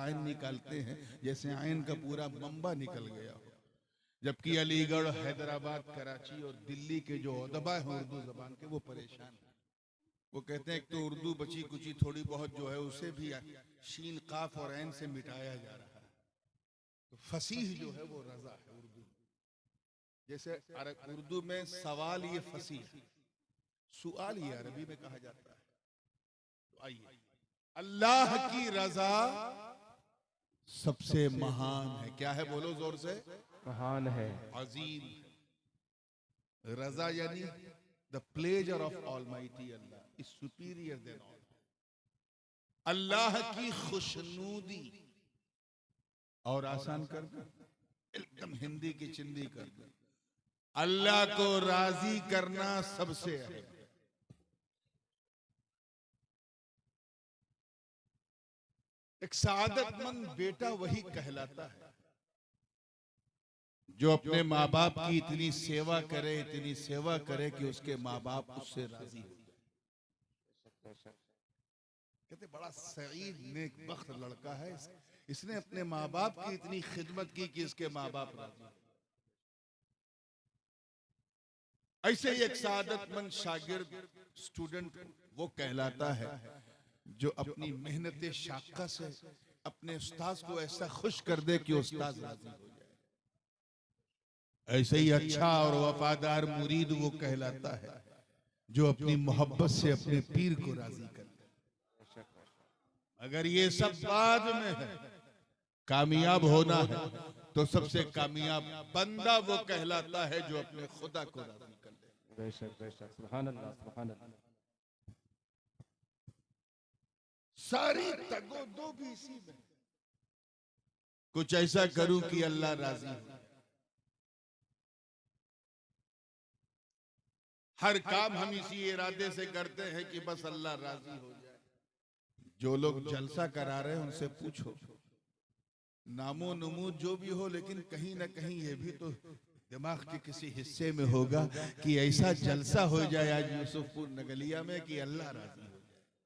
Ion निकालते हैं जैसे आयन का पूरा बम्बा निकल गया हो। जबकि अलीगढ़, हैदराबाद, कराची और दिल्ली के जो उदबा हैं उर्दू जबान के, वो परेशान हैं। वो कहते हैं एक तो उर्दू बची कुची थोड़ी बहुत जो है उसे भी शीन, काफ और ऐन से मिटाया जा रहा है। तो फसीह जो है वो रजा है उर्दू। जैसे उर्दू में सवाल ये फसीह, सुआल ये अरबी में कहा जाता है। तो आइए, अल्लाह की रजा सबसे महान है। क्या है? बोलो जोर से। महान है, अजीम। रजा यानी the pleasure of almighty Allah is superior than all. Allah की खुशनूदी, और आसान कर दो, एकदम हिंदी की चिंदी कर दो, अल्लाह को राजी करना सबसे अहम। एक सआदतमंद बेटा वही कहलाता है जो अपने माँ बाप की इतनी सेवा करे, इतनी सेवा करे कि उसके माँ बाप उससे राजी हो जाए। कहते बड़ा सईद नेक बख्त लड़का है, इसने अपने माँ बाप की इतनी खिदमत की कि इसके माँ बाप राजी हो। ऐसे ही एक सआदतमंद शागिर्द, स्टूडेंट वो कहलाता है जो अपनी मेहनत शाक़ा से अपने उस्ताद को ऐसा खुश कर दे कि उस्ताद राजी हो जाए। ऐसे ही अच्छा और वफादार मुरीद वो कहलाता है जो अपनी मोहब्बत से अपने पीर को राजी कर दे। अगर ये सब बाद में है, कामयाब होना है, तो सबसे कामयाब बंदा वो कहलाता है जो अपने खुदा को राजी कर दे। बेशक बेशक, सुभान अल्लाह सुभान अल्लाह। सारी तगो भी इसी में, कुछ ऐसा करूं कि अल्लाह राजी हो। हर काम हम इसी इरादे से करते हैं कि बस अल्लाह राजी हो जाए। जो लोग जलसा करा रहे हैं उनसे पूछो, नामो नमूद जो भी हो, लेकिन कहीं ना कहीं ये भी तो दिमाग के किसी हिस्से में होगा कि ऐसा जलसा हो जाए आज यूसुफपुर नगलिया में कि अल्लाह राजी हो जाए।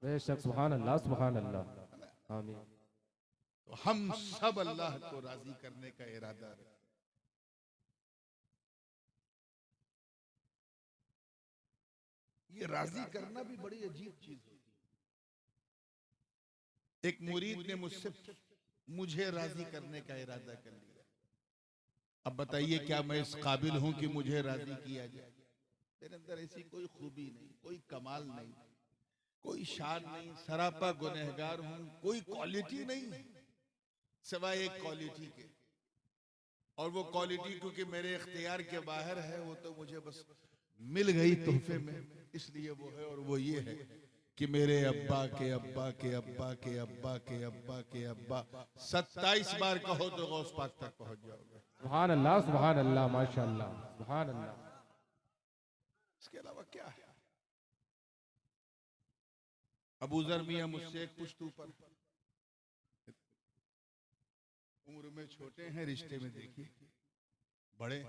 बेशक, सुभान अल्लाह सुभान अल्लाह। आमीन। तो हम सब अल्लाह को राजी करने का इरादा रखें। ये राजी करना भी बड़ी अजीब चीज है। एक मुरीद ने मुझे राजी करने का इरादा कर लिया। अब बताइए क्या मैं इस काबिल हूं कि मुझे राजी किया जाए? मेरे अंदर ऐसी कोई खूबी नहीं, कोई कमाल नहीं, कोई शान नहीं, सरापा गुनहगार हूं, कोई क्वालिटी नहीं सिवाय एक क्वालिटी के। और वो क्वालिटी क्योंकि मेरे इख्तियार के बाहर है, वो तो मुझे बस मिल गई तोहफे में, इसलिए वो है। और वो ये है कि मेरे अब्बा के अब्बा के अब्बा के अब्बा के अब्बा के अब्बा 27 बार कहो तो गौस पाक तक पहुंच जाओगे। सुभान अल्लाह माशाअल्लाह, सुभान अल्लाह। इसके अलावा क्या है? अबू जर मियां मुझसे एक पुश्त ऊपर, उम्र में छोटे हैं, रिश्ते में देखिए बड़े।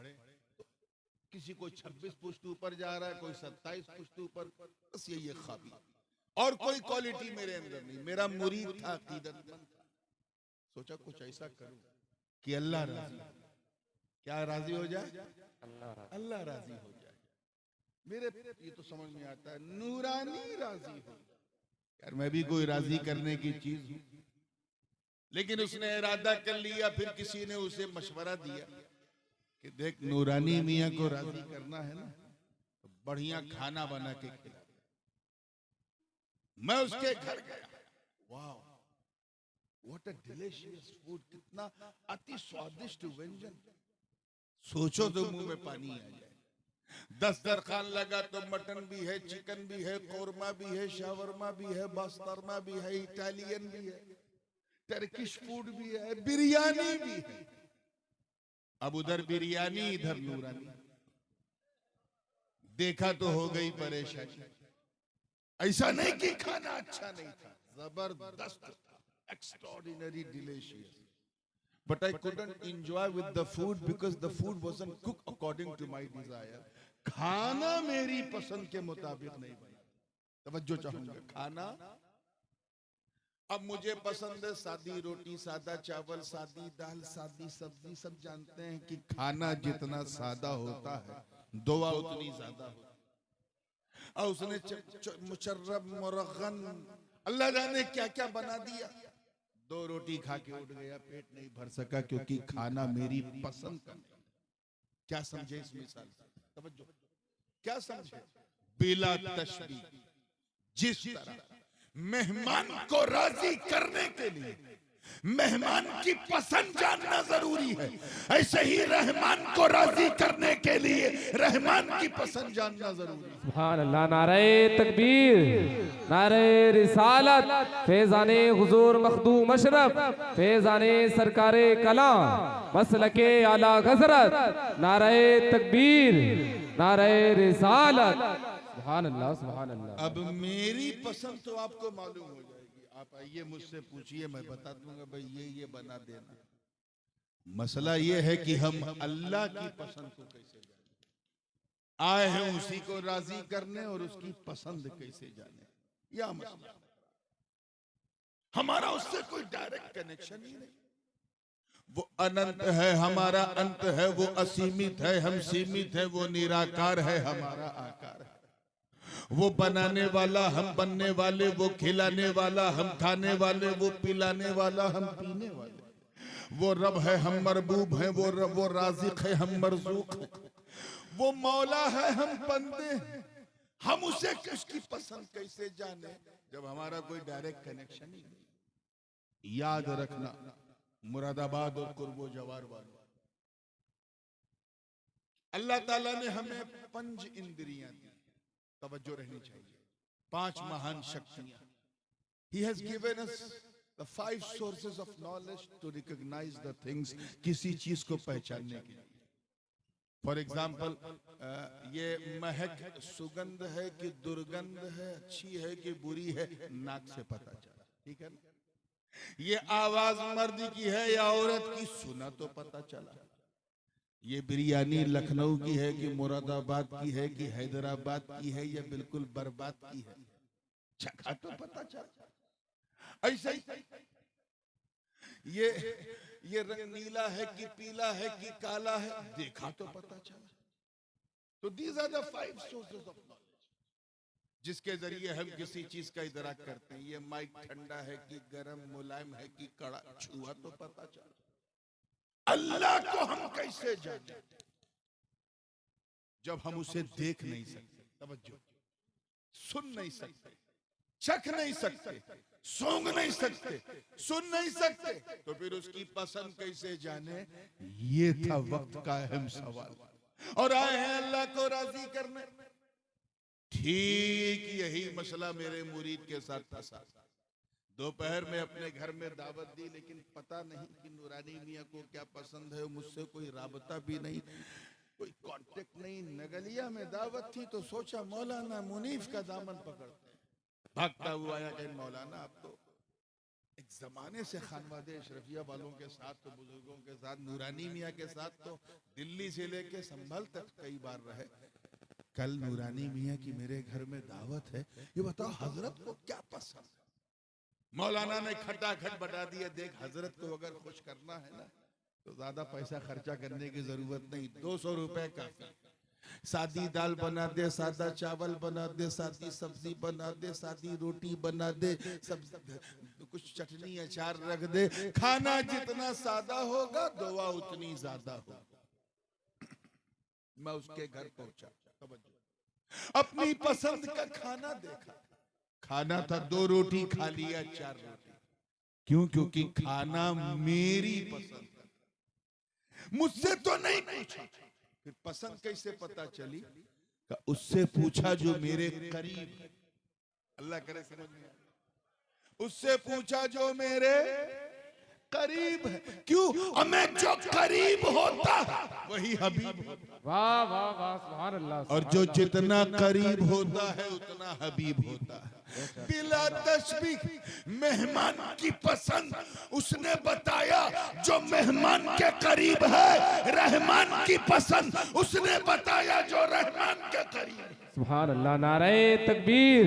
किसी को 26 पुश्त ऊपर जा रहा है, कोई 27 पुश्त ऊपर, बस यही एक ख्वाबी और कोई क्वालिटी मेरे अंदर नहीं। मेरा मुरीद था, अकीदतमंद था, सोचा कुछ ऐसा करूं कि अल्लाह राजी। क्या राजी हो जाए? अल्लाह राजी हो जाए। मेरे ये तो समझ में आता है, नूरानी राजी हो। यार मैं भी कोई राजी करने की चीज हूं, लेकिन उसने इरादा कर लिया। फिर किसी ने उसे मशवरा दिया कि देख, नूरानी मियां को राजी करना है ना, तो बढ़िया खाना बना के खिला। मैं उसके घर गया, वाह व्हाट अ डिलीशियस फूड, कितना अति स्वादिष्ट व्यंजन। सोचो तो मुंह में पानी आ जाए। दस्तरखान लगा तो मटन भी है, चिकन भी है, कौरमा भी है, शावरमा भी है, बस्तरमा भी है, इटालियन भी है, टर्किश फूड भी है, बिरयानी भी है। अब उधर बिरयानी, इधर नूरानी। देखा तो हो गई परेशानी। ऐसा नहीं कि खाना अच्छा नहीं था, जबरदस्त था, extraordinary delicious, but I couldn't enjoy with the food because the food wasn't cooked according to my desire. खाना मेरी पसंद के मुताबिक नहीं बना। तवज्जो चाहूंगा, खाना अब मुझे पसंद है सादी रोटी, सादा चावल, सादी दाल, सादी सब्जी। सब जानते हैं कि खाना जितना सादा होता है दुआ उतनी ज्यादा होती है। और उसने मुशर्रब मुरगन अल्लाह जाने क्या क्या बना दिया। 2 रोटी खा के उठ गया, पेट नहीं भर सका क्योंकि खाना मेरी पसंद का नहीं। क्या समझे इस मिसाल से? तवज्जो, क्या समझे? बिला तशबीह, जिस तरह मेहमान को राजी करने के लिए मेहमान की पसंद जानना जरूरी है, ऐसे ही रहमान को राजी करने के लिए रहमान की पसंद जानना जरूरी है। सुभान अल्लाह। नारे तकबीर, नारे रिसालत, फैजाने हुजूर मखदूम अशरफ, फैजाने सरकारे कला, मसलके आला हज़रत। नारे तकबीर, नारे रिसालत। सुभान अल्लाह, सुभान अल्लाह। अब मेरी पसंद तो आपको मालूम हो जाएगी। आप आइए मुझसे पूछिए, मैं बता दूंगा भाई ये बना देना। मसला ये है कि हम अल्लाह की पसंद को कैसे जाने। आए हैं उसी को राजी करने और उसकी पसंद कैसे जाने, या मसला। हमारा उससे कोई डायरेक्ट कनेक्शन ही नहीं। वो अनंत है, हमारा अंत है। वो असीमित है, हम सीमित है। वो निराकार है, हमारा आकार है। वो बनाने वाला, हम बनने वाले। वो खिलाने वाला, हम खाने वाले। वो पिलाने वाला, हम पीने वाले। वो रब है, हम मरबूब हैं। वो राज़िक है, हम मरज़ूक हैं। वो मौला है, हम बंदे हैं। हम उसे उसकी पसंद कैसे जाने जब हमारा कोई डायरेक्ट कनेक्शन ही नहीं। याद रखना, मुरादाबाद और कुर्बो जवार वालों, अल्लाह ताला ने हमें 5 इंद्रियां दी। तवज्जो रहनी चाहिए। 5 महान शक्तियां। He has given us the 5 sources of knowledge to recognize the things, किसी चीज को पहचानने के लिए। फॉर एग्जाम्पल, ये महक सुगंध है कि दुर्गंध है, अच्छी है कि बुरी है, नाक से पता चला, ठीक है ना। ये आवाज मर्द की है या औरत की, सुना तो पता चला। ये बिरयानी लखनऊ की है कि मुरादाबाद की है कि हैदराबाद की है या बिल्कुल बर्बाद की है, चखा तो पता चला। ऐसे ये रंग नीला है कि पीला है कि काला है, देखा तो पता चला। तो these are the 5 sources of knowledge जिसके जरिए हम किसी चीज का इदराक करते हैं। ये माइक ठंडा है कि गर्म, मुलायम है कि कड़ा, छुआ तो पता चला। अल्लाह को हम कैसे जाने जब हम उसे देख नहीं सकते, तवज्जो, सुन नहीं सकते, चख नहीं सकते, सूंघ नहीं सकते, सुन नहीं सकते, तो फिर उसकी पसंद कैसे जाने? ये था वक्त का अहम सवाल। और आए हैं अल्लाह को राजी करने। ठीक यही मसला मेरे मुरीद के साथ था। दोपहर में अपने घर में दावत दी, लेकिन पता नहीं कि नूरानी मियाँ को क्या पसंद है। मुझसे कोई राबता भी नहीं, कोई कांटेक्ट नहीं। नगलिया में दावत थी तो सोचा मौलाना मुनीफ का दामन पकड़ते हैं। भागता हुआ आया कि मौलाना, आप तो एक जमाने से खानवादे अशरफिया वालों के साथ, तो बुजुर्गों के साथ, नूरानी मियाँ के साथ तो दिल्ली से लेके संभल तक कई बार रहे। कल नूरानी मियाँ की मेरे घर में दावत है, ये बताओ हजरत को क्या पसंद है? मौलाना ने खटाखट बता दिया, देख हजरत को अगर खुश करना है ना तो ज्यादा पैसा खर्चा करने की जरूरत नहीं, 200 रुपए काफी। सादी दाल बना दे, सादा चावल बना दे, सादी सब्जी बना दे, सादी रोटी बना दे, कुछ चटनी अचार रख दे। खाना जितना सादा होगा दुआ उतनी ज्यादा होगी। मैं उसके घर पहुंचा, अपनी पसंद का खाना देखा। खाना था 2 रोटी, खा लिया 4 रोटी। क्यों? क्योंकि खाना मेरी पसंद है, मुझसे तो नहीं पूछा। फिर पसंद कैसे पता चली? उससे पूछा जो मेरे करीब है। अल्लाह करे समझ में आए। उससे पूछा जो मेरे करीब है। क्यों? हमें जो करीब होता है वही हबीब होता है। वाह वाह वाह, सुभान अल्लाह। और जो जितना करीब होता है उतना हबीब होता है। बिला तशबीह मेहमान की पसंद उसने बताया जो मेहमान के करीब है रहमान की पसंद, उसने बताया जो रहमान के करीब। सुभान अल्लाह। नारे तकबीर,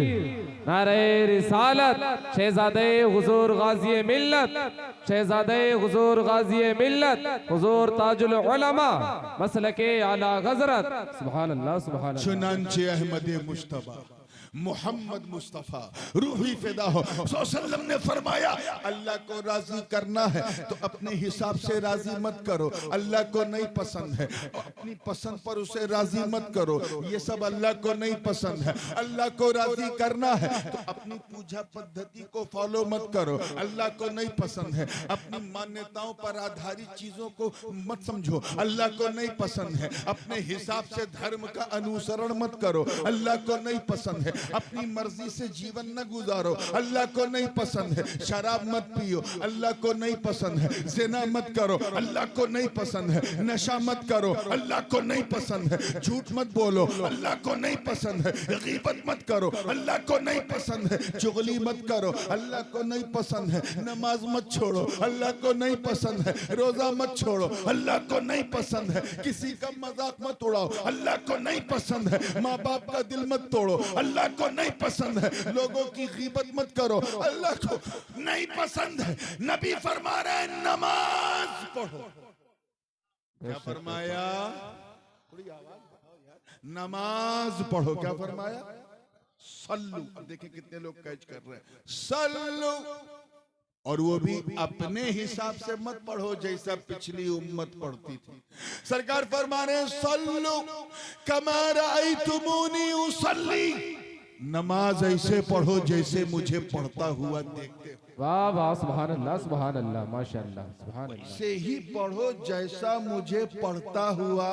नारे रिसालत। शहजादे हुजूर गाजी मिल्लत, शहजादे हुजूर गाजी मिल्लत, हुजूर ताजुल उलमा मसलके आला हज़रत। सुभान अल्लाह, सुभान अल्लाह। चुनांचे अहमद मुस्तफा मोहम्मद मुस्तफ़ा रूही फिदा हो सल्लम ने फरमाया, अल्लाह को राजी करना है तो अपने हिसाब से राजी मत करो, अल्लाह को नहीं पसंद है अपनी पसंद पर उसे राजी मत करो, ये सब अल्लाह को नहीं पसंद है। अल्लाह को राजी करना है तो अपनी पूजा पद्धति को फॉलो मत करो, अल्लाह को नहीं पसंद है। अपनी मान्यताओं पर आधारित चीजों को मत समझो, अल्लाह को नहीं पसंद है। अपने हिसाब से धर्म का अनुसरण मत करो, अल्लाह को नहीं पसंद है। अपनी मर्जी से जीवन न गुजारो, अल्लाह को नहीं पसंद है। शराब मत पियो, अल्लाह को नहीं पसंद है। ज़िना मत करो, अल्लाह को नहीं पसंद है। नशा मत करो, अल्लाह को नहीं पसंद है। झूठ मत बोलो, अल्लाह को नहीं पसंद है। गीबत मत करो, अल्लाह को नहीं पसंद है। चुगली मत करो, अल्लाह को नहीं पसंद है। नमाज मत छोड़ो, अल्लाह को नहीं पसंद है। रोजा मत छोड़ो, अल्लाह को नहीं पसंद है। किसी का मजाक मत उड़ाओ, अल्लाह को नहीं पसंद है। माँ बाप का दिल मत तोड़ो, अल्लाह को नहीं पसंद है। लोगों की गीबत मत करो, अल्लाह को नहीं पसंद है। नबी फरमा रहे हैं नमाज पढ़ो। क्या फरमाया? थोड़ी आवाज बढ़ाओ यार। नमाज पढ़ो, क्या फरमाया? सल्लू। अब देखें कितने लोग कैच कर रहे हैं, सल्लू। और वो भी अपने हिसाब से मत पढ़ो जैसा पिछली उम्मत पढ़ती थी। सरकार फरमा रहे हैं सल्लू कमा रअयतुमूनी उसल्ली, नमाज ऐसे पढ़ो जैसे मुझे पढ़ता हुआ देखते हो। वाह वाह, सुभान अल्लाह, सुभान अल्लाह, माशाअल्लाह, सुभान अल्लाह। ऐसे ही पढ़ो जैसा मुझे पढ़ता हुआ,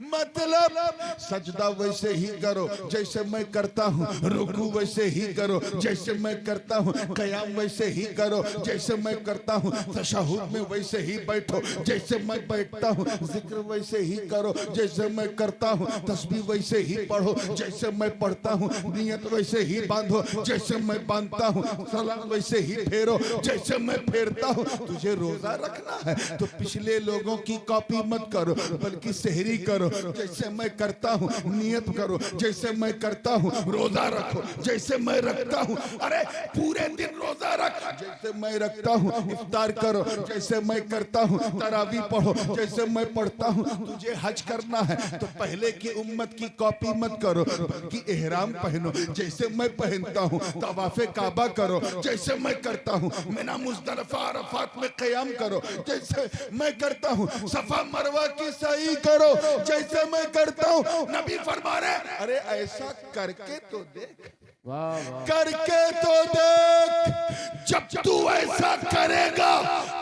मतलब सजदा वैसे ही करो जैसे मैं करता हूँ, रुकू वैसे ही करो जैसे मैं करता हूँ, क़याम वैसे ही करो जैसे मैं करता हूँ, तशहुद में वैसे ही बैठो जैसे मैं बैठता हूँ, जिक्र वैसे ही करो जैसे मैं करता हूँ, तस्बीह वैसे ही पढ़ो जैसे मैं पढ़ता हूँ, नियत वैसे ही बांधो जैसे मैं बांधता हूँ, सलाम वैसे ही फेरो जैसे मैं फेरता हूँ। तुझे रोजा रखना है तो पिछले लोगों की कॉपी मत करो, बल्कि सहरी करो जैसे मैं करता हूँ, नियत करो जैसे मैं करता हूँ, रोजा रखो जैसे मैं रखता हूँ। अरे पूरे दिन रोजा रख जैसे मैं रखता हूँ, इफ्तार करो जैसे मैं करता हूँ, तरावी पढ़ो जैसे मैं पढ़ता हूँ। तुझे हज करना है तो पहले की उम्मत की कॉपी मत करो, बल्कि एहराम पहनो जैसे मैं पहनता हूँ, तवाफे काबा करो जैसे मैं करता हूँ, मिना मुज़दलिफा अरफात में क़याम करो जैसे मैं करता हूँ, सफा मरवा की सही करो जैसे मैं करता हूँ। नबी फरमा रहे अरे ऐसा करके तो देख, करके तो देख। जब तू ऐसा करेगा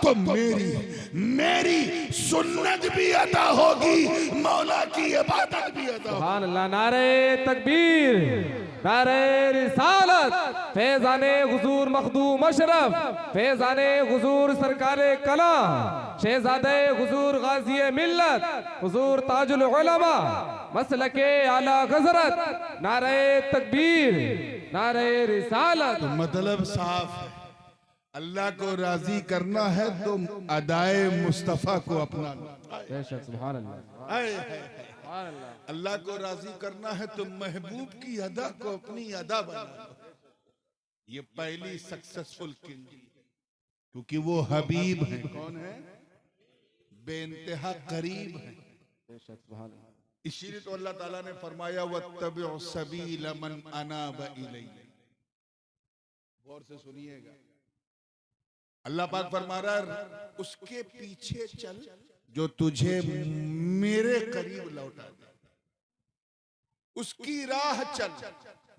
तो मेरी सुन्नत भी अदा होगी, मौला की इबादत भी अदा होगी। सुभान अल्लाह। नारे तकबीर, नारे रिसालत। फैज़ाने हुजूर मखदूम अशरफ, फैज़ाने हुजूर सरकारे कला, शहजादे हुजूर गाजी मिल्लत, हुजूर ताजुल उलमा मसलके आला हज़रत। नारे तकबीर, नारे रिसालत। तो मतलब साफ है, अल्लाह को राजी करना है तो अदाए मुस्तफा को अपनाना। बेशक, सुभान अल्लाह, सुभान अल्लाह। अल्लाह को राजी करना है तो महबूब की अदा को अपनी अदा बनाना। ये पहली सक्सेसफुल किंग, क्योंकि वो हबीब है। कौन है? बेइंतहा करीब है। बेशक, सुभान अल्लाह। इसीलिए तो अल्लाह ताला ने फरमाया वत्तबिउ सबील मन अनाब इलैहि। गौर से सुनिएगा, अल्लाह पाक फरमा रहा है उसके पीछे चल जो तुझे मेरे करीब लौटा दे, उसकी राह चल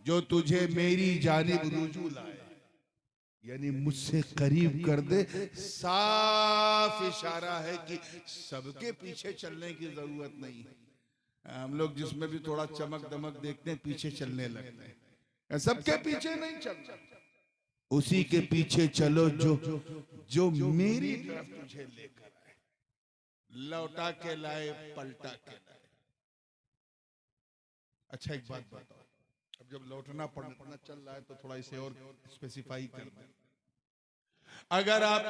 जो तुझे मेरी जानिब रुजू लाए, यानी मुझसे करीब कर दे। साफ इशारा है कि सबके पीछे चलने की जरूरत नहीं है। हम लोग जिसमें भी थोड़ा चमक दमक देखते हैं पीछे चलने लगते हैं। सबके पीछे नहीं चलना, उसी के पीछे चलो जो मेरी तरफ तुझे लेकर आए, लौटा के लाए, पलटा के लाए। अच्छा एक बात बताओ, अब जब लौटना पड़ना चल रहा है तो थोड़ा इसे और स्पेसिफाई कर दें। अगर आप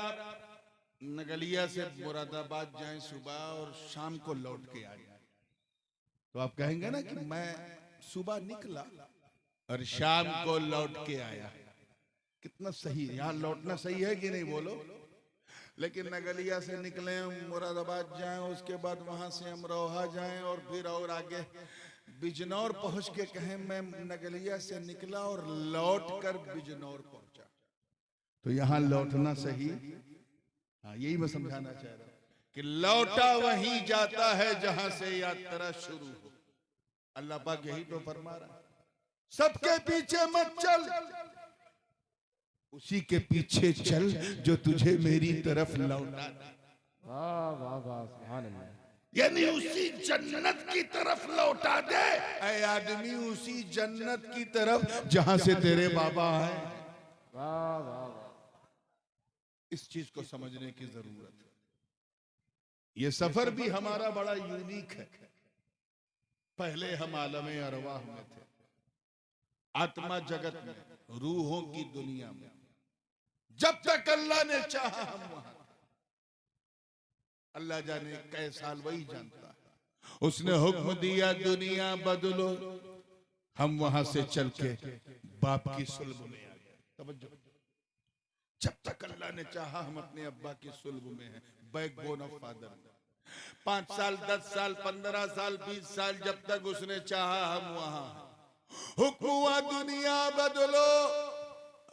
नगलिया से मुरादाबाद जाएं सुबह और शाम को लौट के आ जाए, तो आप कहेंगे ना कि मैं सुबह निकला और शाम को लौट के आया। कितना सही है, यहाँ लौटना सही है कि नहीं बोलो। लेकिन नगलिया से निकले मुरादाबाद जाएं, उसके बाद वहां से अमरोहा जाएं और फिर और आगे बिजनौर पहुंच के कहें मैं नगलिया से निकला और लौट कर बिजनौर पहुंचा, तो यहाँ लौटना सही। हाँ, यही मैं समझाना चाह रहा हूं कि लौटा वहीं जाता है जहां से यात्रा शुरू हो। अल्लाह पाक यही तो फरमा रहा है, सबके पीछे मत चल, उसी के पीछे चल जो तुझे मेरी तरफ लौटा दे। वाह वाह वाह, सुभान अल्लाह। यानी उसी जन्नत की तरफ लौटा दे ऐ आदमी, उसी जन्नत की तरफ जहां से तेरे बाबा है। वाह वाह वाह, इस चीज को समझने की जरूरत है। ये सफर भी हमारा बड़ा यूनिक है। पहले हम आलमे अरवाह में थे, आत्मा जगत में, रूहों की दुनिया में। जब तक अल्लाह ने चाहा हम वहां, अल्लाह जाने कै साल वही जानता है। उसने हुक्म दिया दुनिया बदलो, हम वहां से चल के बाप की सुल्ब में आ गए। तवज्जो, जब तक अल्लाह ने चाहा हम अपने अब्बा की सुल्ब में हैं, बैकबोन ऑफ फादर। 5 साल 10 साल 15 साल 20 साल, जब तक उसने चाहा हम वहां। हुक्म हुआ दुनिया बदलो,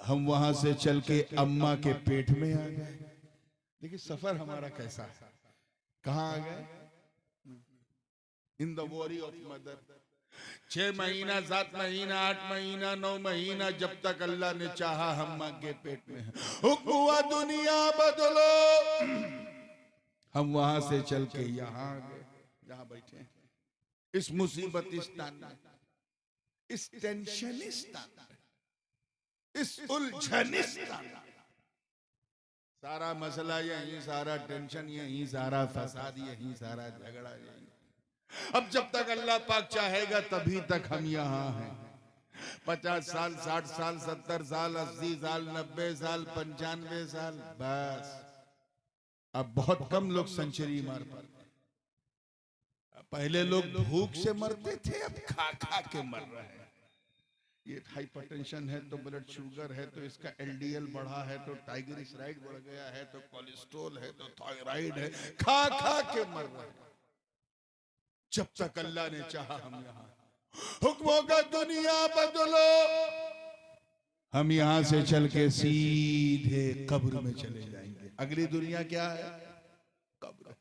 हम वहां से चल के अम्मा के पेट में आ गए। देखिए सफर हमारा कैसा है, कहां आ गए? In the worry of mother. 6 महीना 7 महीना 8 महीना 9 महीना, जब तक अल्लाह ने चाहा हम मां के पेट में हैं। हुक्म हुआ दुनिया बदलो, हम वहां से चल के यहां आ गए, जहां बैठे हैं, इस मुसीबतिस्तान में, इस टेंशनिस्तान में, इस उलझनिस्तान में। सारा मसला यही, सारा टेंशन यही, सारा फसाद यही, सारा झगड़ा यही। अब जब तक अल्लाह पाक चाहेगा तभी तक हम यहाँ हैं। 50 साल 60 साल 70 साल 80 साल 90 साल 95 साल, बस। अब बहुत कम लोग सेंचुरी मार पाते। पहले लोग भूख से मरते थे, अब खा खा के मर रहे हैं। ये हाइपरटेंशन है तो ब्लड शुगर है तो इसका LDL बढ़ा है तो ट्राइग्लिसराइड बढ़ गया है तो कोलेस्ट्रॉल है तो थायराइड है, खा खा के मर रहे हैं। जब तक अल्लाह ने चाहा हम यहाँ। हुक्म होगा दुनिया बदलो, हम यहाँ से चल के सीधे कब्र में चले जाएंगे। अगली दुनिया क्या है? कब्र।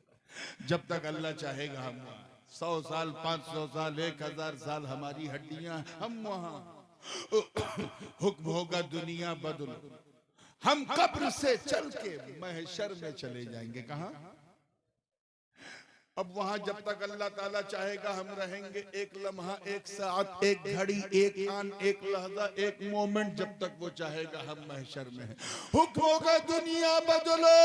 जब तक अल्लाह चाहेगा हम वहाँ। 100 साल 500 साल 1000 साल हमारी हड्डियां, हम वहां। हुक्म होगा दुनिया बदलो, हम कब्र से चल के महशर में चले जाएंगे। कहां? अब वहां जब तक अल्लाह ताला चाहेगा हम रहेंगे। एक लम्हा, एक साथ, एक घड़ी, एक आन, एक लहजा, एक मोमेंट, जब तक वो चाहेगा हम महशर में हैं। हुक्म होगा दुनिया बदलो,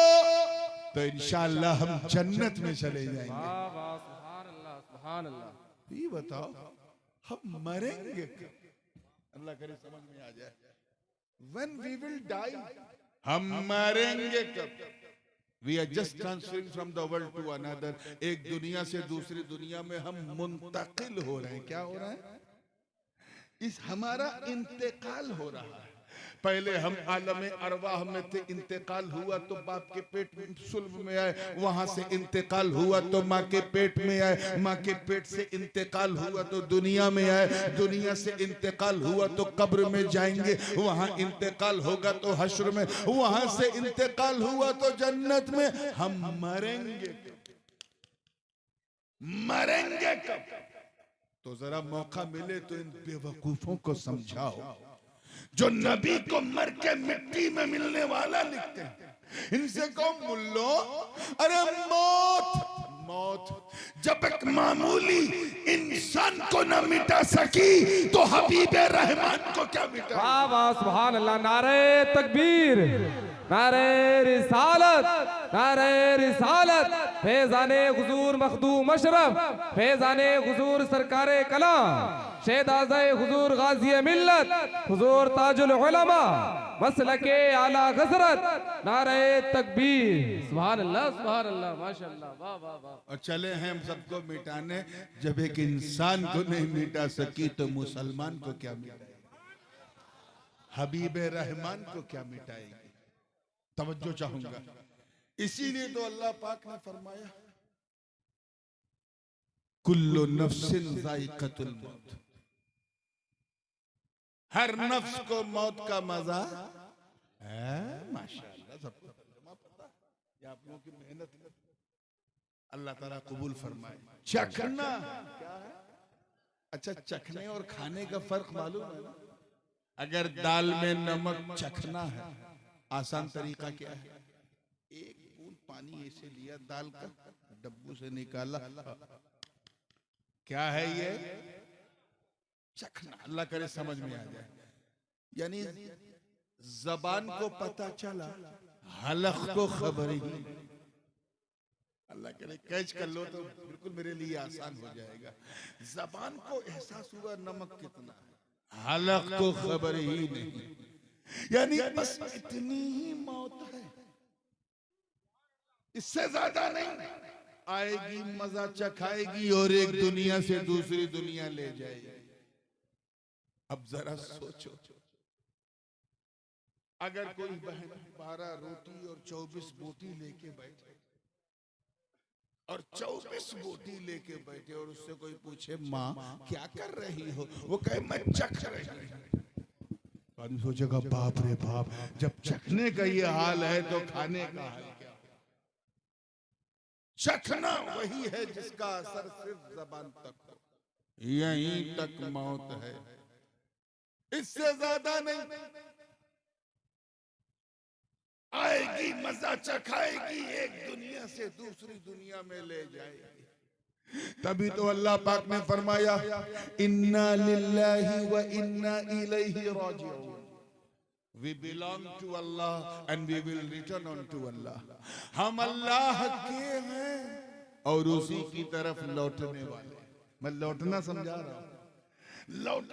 तो इंशाअल्लाह हम जन्नत में चले जाएंगे। वाह वाह, सुभान अल्लाह सुभान अल्लाह। ये बताओ हम मरेंगे कब? अल्लाह करे समझ में आ जाए। When we will die, हम मरेंगे कब? We are just transferring from the world to another. एक दुनिया से दूसरी दुनिया में हम मुंतकिल हो रहे हैं। क्या हो रहा है? इस हमारा इंतकाल हो रहा है। पहले हम आलमे अरवाह में थे, इंतकाल हुआ तो बाप के पेट में सुल्ब में आए, वहां से इंतकाल हुआ तो माँ के पेट में आए, माँ के पेट से इंतकाल हुआ तो दुनिया में आए, दुनिया से इंतकाल हुआ तो कब्र में जाएंगे, वहां इंतकाल होगा तो हश्र में, वहां से इंतकाल हुआ तो जन्नत में। हम मरेंगे मरेंगे कब? तो जरा मौका मिले तो इन बेवकूफों को समझाओ जो नबी को मर के मिट्टी में मिलने वाला लिखते हैं। इनसे कहो मुल्लो, अरे मौत मौत जब एक मामूली इंसान को न मिटा सकी तो हबीबे रहमान को क्या मिटा? वाह वाह, सुभान अल्लाह। नारे तकबीर, नारे रिसालत, नारे रिसालत, फैजाने हुजूर मखदूम अशरफ, फैजाने हुजूर सरकारे कलाम, शहदाज़े हुजूर गाज़ी मिल्लत, हुजूर ताजुल उलमा, मसलके आला गज़रत, नारे तकबीर। सुभान अल्लाह, माशाअल्लाह, वाह वाह वाह। और चले हैं हम सबको मिटाने, जब एक इंसान को नहीं मिटा सकी तो मुसलमान को क्या मिटाएगी, हबीब रहमान को क्या मिटाएगी। तवज्जो चाहूंगा, इसीलिए तो अल्लाह पाक ने फरमाया कुल्लु नफ्सिन ज़ाइक़तुल मौत, हर नफ्स को मौत का मजा है। माशाअल्लाह, सबको पता है, आप लोगों की मेहनत अल्लाह ताला कबूल फरमाए। चखना क्या है? अच्छा, चखने और खाने का फर्क मालूम है? अगर दाल में नमक चखना है, आसान तरीका क्या है? एक बूंद पानी ऐसे लिया, दाल का डब्बू से निकाला, क्या है ये? चखना। अल्लाह करे समझ में आ जाए। यानी जबान को पता चला, हलक को खबर ही। अल्लाह करे कैच कर लो तो बिल्कुल मेरे लिए आसान हो जाएगा। जबान को एहसास हुआ नमक कितना है, हलक को खबर ही नहीं। यानी बस इतनी ही मौत है, इससे ज्यादा नहीं। आएगी, मजा चखाएगी और एक दुनिया से दूसरी दुनिया ले जाएगी। अब जरा सोचो, अगर कोई बहन 12 रोटी और 24 बोटी लेके बैठे, और 24 बोटी लेके बैठे, और उससे कोई पूछे माँ क्या कर रही हो, वो कहे मैं चख रही हूँ। आदमी सोचेगा बाप रे बाप, जब चखने का ये हाल है तो खाने का हाल क्या? चखना वही है जिसका असर सिर्फ जबान तक हो, यहीं तक मौत है, इससे ज्यादा नहीं। आएगी, मजा चखाएगी, एक दुनिया से दूसरी दुनिया में ले जाएगी। तभी तो अल्लाह पाक ने फरमाया इन्ना लिल्लाहि व इन्ना इलैहि राजिऊन, we belong to Allah and we will return on to Allah। हम अल्लाह के हैं और उसी की तरफ लौटने वाले। मैं लौटना समझा रहा हूं, लौट